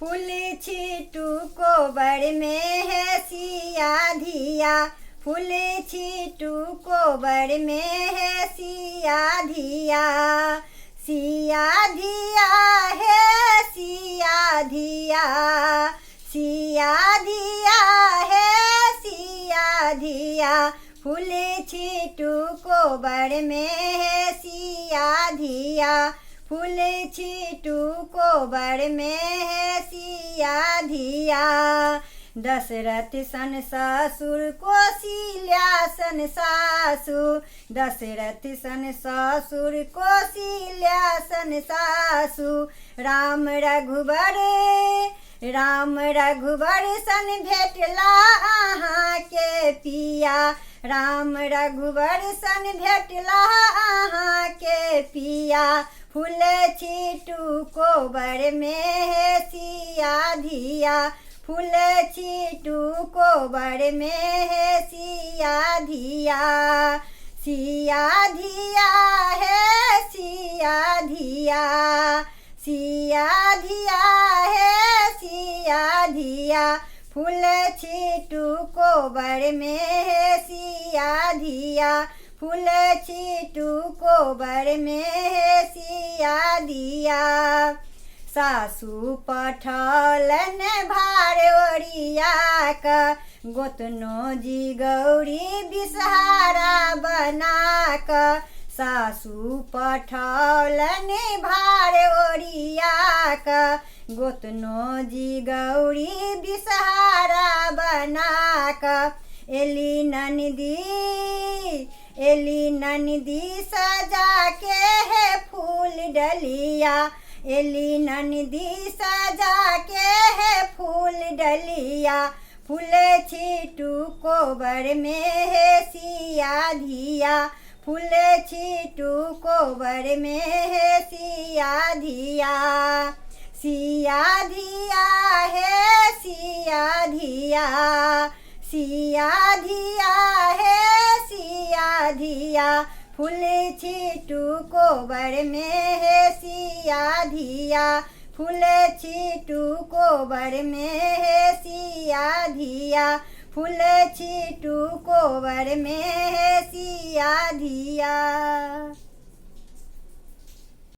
फूल छिटू कोबर में है सिया धिया। फूल छिटू कोबर में है सिया धिया। सिया धिया है सिया धिया। सिया धिया है सिया धिया। फूल छिटू कोबर में है सिया धिया। फूल छिटू कोबर में है सिया धिया। दशरथ सन ससुर कौशल्या सन सासु। दशरथ सन ससुर कौशल्या सन सासु। राम रघुबर सन भेटला अहाँ के पिया। राम रघुबर सन भेटला अहाँ के पिया। फूल छिटू कोबर में है सिया धिया। फूल छिटू कोबर में है सिया धिया। सिया धिया है सिया धिया। सिया धिया है सिया धिया। फूल छिटू कोबर में है सिया धिया। फूल छिटू कोबर में है सिया धिया। सासु पठौलन भार ओरिया का। गोतनो जी गौरी बिसहारा बना का। सासु पठौलन भार ओरिया का। गोतनो जी गौरी बिसहारा बना का। एली ननदी सजा के है फूल डलिया। एली ननदी सजा के है फूल डलिया। फूल छिटू कोबर में है सिया धिया। फूल छिटू कोबर में है सिया धिया। सिया धिया है सिया धिया। सिया धिया है सिया धिया। फूल छिटू कोबर में है सिया धिया। फूल छिटू कोबर में है सिया धिया। फूल छिटू कोबर में है सिया धिया।